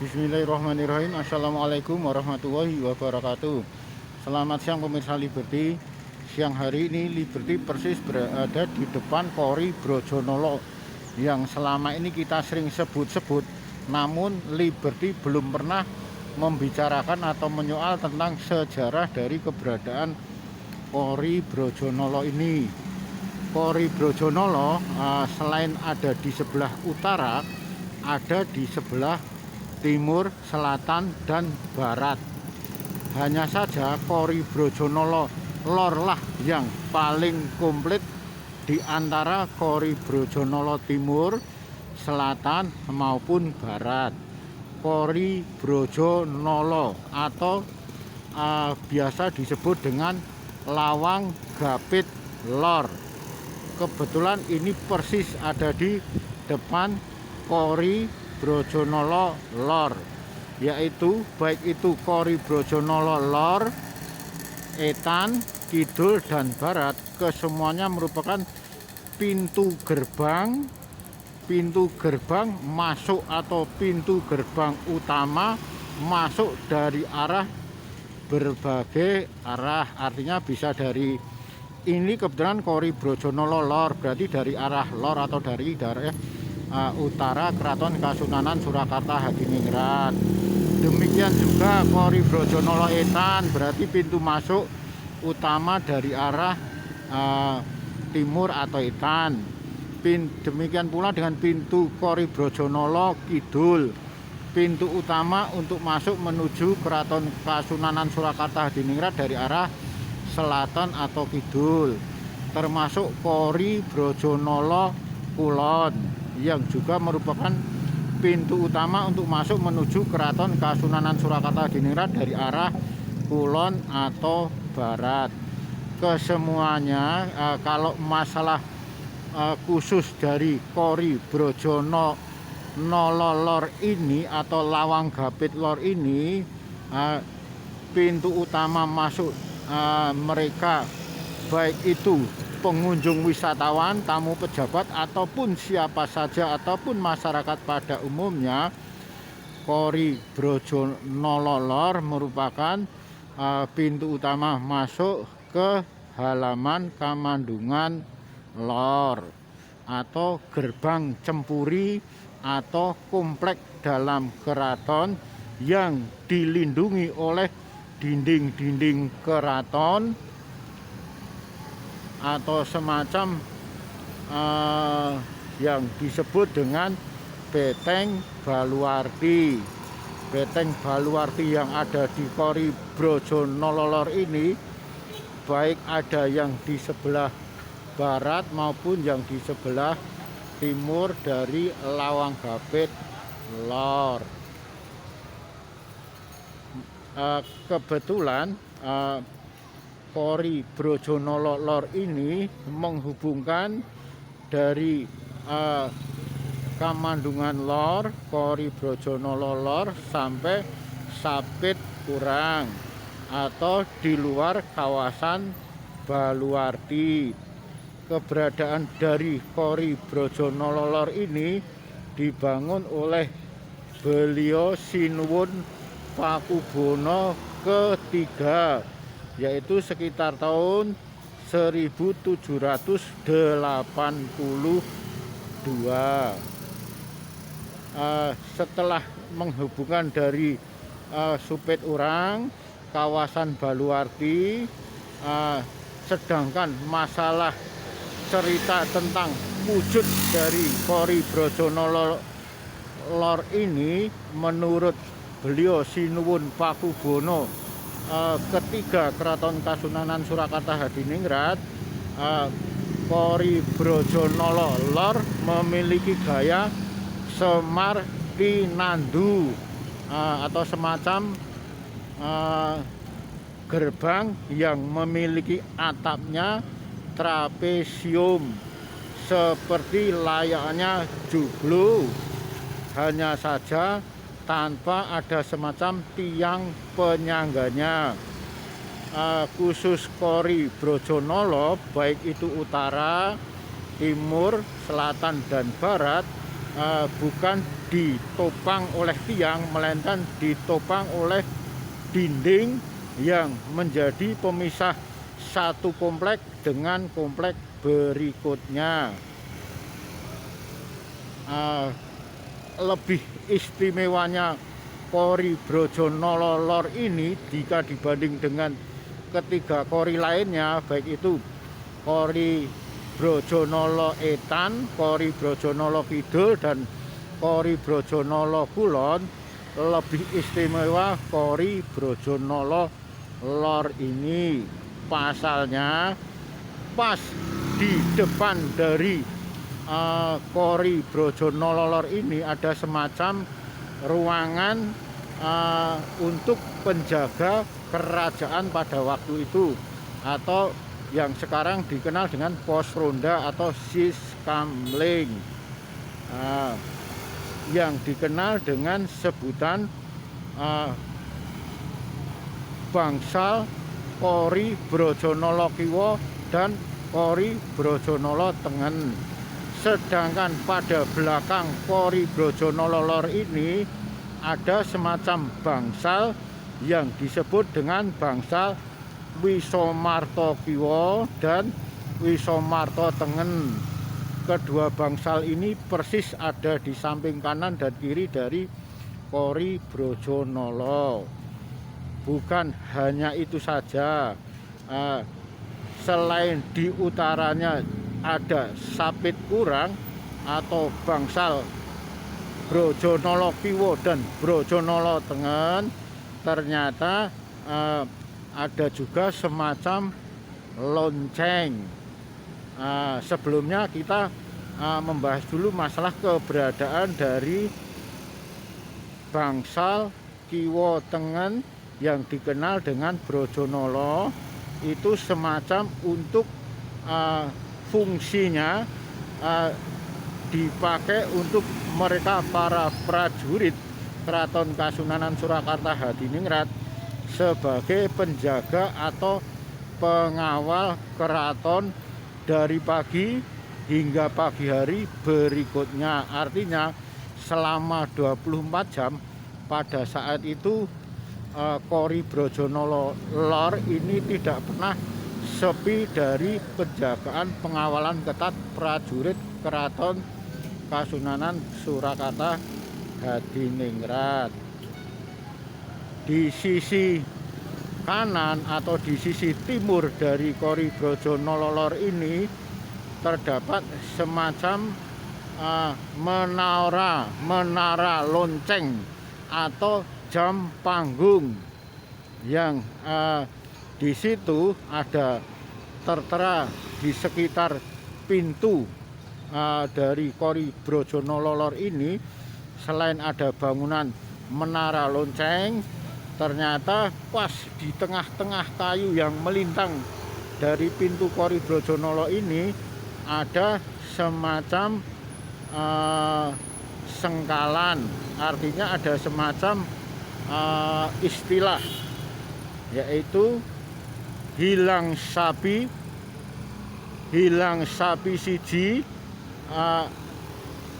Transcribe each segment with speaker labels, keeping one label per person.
Speaker 1: Bismillahirrahmanirrahim. Assalamualaikum warahmatullahi wabarakatuh. Selamat siang pemirsa Liberty. Siang hari ini Liberty persis berada di depan Kori Brojonolo yang selama ini kita sering sebut-sebut, namun Liberty belum pernah membicarakan atau menyoal tentang sejarah dari keberadaan Kori Brojonolo ini. Kori Brojonolo selain ada di sebelah utara, ada di sebelah timur, selatan, dan barat. Hanya saja Kori Brojonolo Lor lah yang paling komplit di antara Kori Brojonolo Timur, Selatan, maupun Barat. Kori Brojonolo atau biasa disebut dengan Lawang Gapit Lor. Kebetulan ini persis ada di depan Kori Brojonolo Lor, yaitu baik itu Kori Brojonolo Lor, Etan, Kidul, dan Barat, kesemuanya merupakan pintu gerbang masuk atau pintu gerbang utama masuk dari arah berbagai arah. Artinya bisa dari ini kebetulan Kori Brojonolo Lor, berarti dari arah Lor atau dari utara Keraton Kasunanan Surakarta Hadiningrat. Demikian juga Kori Brojonolo Etan, berarti pintu masuk utama dari arah timur atau Etan. Demikian pula dengan pintu Kori Brojonolo Kidul, pintu utama untuk masuk menuju Keraton Kasunanan Surakarta Hadiningrat dari arah selatan atau kidul. Termasuk Kori Brojonolo Kulon yang juga merupakan pintu utama untuk masuk menuju Keraton Kasunanan Surakarta Hadiningrat dari arah kulon atau barat. Kesemuanya kalau masalah khusus dari Kori Brojonolo Lor ini atau Lawang Gapit Lor ini, pintu utama masuk mereka baik itu pengunjung wisatawan, tamu pejabat, ataupun siapa saja, ataupun masyarakat pada umumnya, Kori Brojonolo Lor merupakan pintu utama masuk ke halaman Kamandungan Lor atau gerbang cempuri atau komplek dalam keraton yang dilindungi oleh dinding-dinding keraton atau semacam yang disebut dengan Beteng Baluarti. Beteng Baluarti yang ada di Kori Brojonolo Lor ini, baik ada yang di sebelah barat maupun yang di sebelah timur dari Lawang Gapit Lor. Kebetulan Kori Brojonolo Lor ini menghubungkan dari Kamandungan Lor, Kori Brojonolo Lor sampai Sapit Kurang atau di luar kawasan Baluarti. Keberadaan dari Kori Brojonolo Lor ini dibangun oleh beliau Sinuwun Pakubono ketiga, yaitu sekitar tahun 1782. Setelah menghubungkan dari Supit Urang, kawasan Baluarti, sedangkan masalah cerita tentang wujud dari Kori Brojonolo Lor ini menurut beliau Sinuwun Pakubono ketiga Keraton Kasunanan Surakarta Hadiningrat, Kori Brojonolo Lor memiliki gaya Semar Tinandu atau semacam gerbang yang memiliki atapnya trapesium seperti layaknya joglo, hanya saja tanpa ada semacam tiang penyangganya. Khusus Kori Brojonolo baik itu utara, timur, selatan, dan barat bukan ditopang oleh tiang, melainkan ditopang oleh dinding yang menjadi pemisah satu komplek dengan komplek berikutnya. Lebih istimewanya Kori Brojonolo Lor ini jika dibanding dengan ketiga kori lainnya, baik itu Kori Brojonolo Etan, Kori Brojonolo Kidul, dan Kori Brojonolo Kulon, lebih istimewa Kori Brojonolo Lor ini. Pasalnya pas di depan dari Kori Brojonolo Lor ini ada semacam ruangan untuk penjaga kerajaan pada waktu itu, atau yang sekarang dikenal dengan pos ronda atau siskamling, yang dikenal dengan sebutan bangsal Kori Brojonolo Kiwo dan Kori Brojonolo Tengen. Sedangkan pada belakang Kori Brojonolo Lor ini ada semacam bangsal yang disebut dengan bangsal Wisomarto Kiwo dan Wisomarto Tengen. Kedua bangsal ini persis ada di samping kanan dan kiri dari Kori Brojonolo. Bukan hanya itu saja, selain di utaranya ada Sapit Kurang atau bangsal Brojonolo Kiwo dan Brojonolo Tengen, ternyata ada juga semacam lonceng. Sebelumnya kita membahas dulu masalah keberadaan dari bangsal Kiwo Tengen yang dikenal dengan Brojonolo. Itu semacam untuk fungsinya dipakai untuk mereka para prajurit Keraton Kasunanan Surakarta Hadiningrat sebagai penjaga atau pengawal keraton dari pagi hingga pagi hari berikutnya. Artinya selama 24 jam pada saat itu Kori Brojonolo Lor ini tidak pernah sepi dari penjagaan pengawalan ketat prajurit Keraton Kasunanan Surakarta Hadiningrat. Di sisi kanan atau di sisi timur dari Kori Brojonolo Lor ini terdapat semacam menara lonceng atau jam panggung yang di situ ada tertera di sekitar pintu dari Kori Brojonolo Lor ini. Selain ada bangunan menara lonceng, ternyata pas di tengah-tengah kayu yang melintang dari pintu Kori Brojonolo ini ada semacam sengkalan. Artinya ada semacam istilah, yaitu hilang sapi siji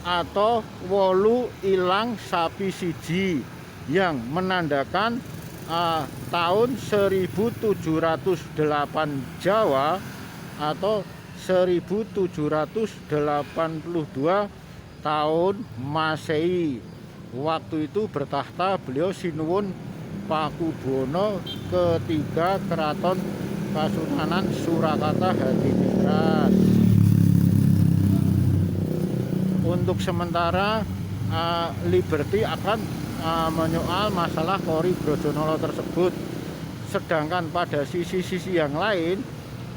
Speaker 1: atau wolu ilang sapi siji, yang menandakan tahun 1708 Jawa atau 1782 tahun Masehi. Waktu itu bertahta beliau Sinuwun Pakubono ketiga Keraton Kasunanan Surakarta Hadiningrat. Untuk sementara Liberty akan menyoal masalah Kori Brojonolo tersebut. Sedangkan pada sisi-sisi yang lain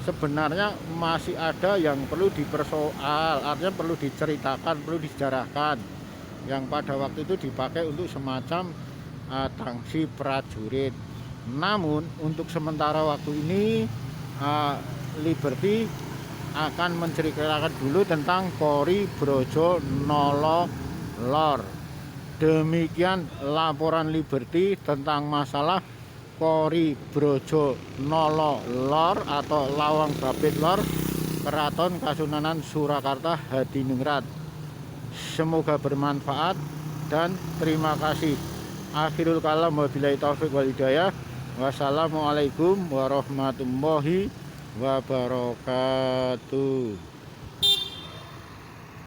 Speaker 1: sebenarnya masih ada yang perlu dipersoal, artinya perlu diceritakan, perlu disejarahkan, yang pada waktu itu dipakai untuk semacam tangsi prajurit. Namun untuk sementara waktu ini Liberty akan menceritakan dulu tentang Kori Brojonolo Lor. Demikian laporan Liberty tentang masalah Kori Brojonolo Lor atau Lawang Bapit Lor Keraton Kasunanan Surakarta Hadiningrat. Semoga bermanfaat dan terima kasih. Akhirul kalam, wabillahi taufik wal hidayah. Wassalamualaikum warahmatullahi wabarakatuh.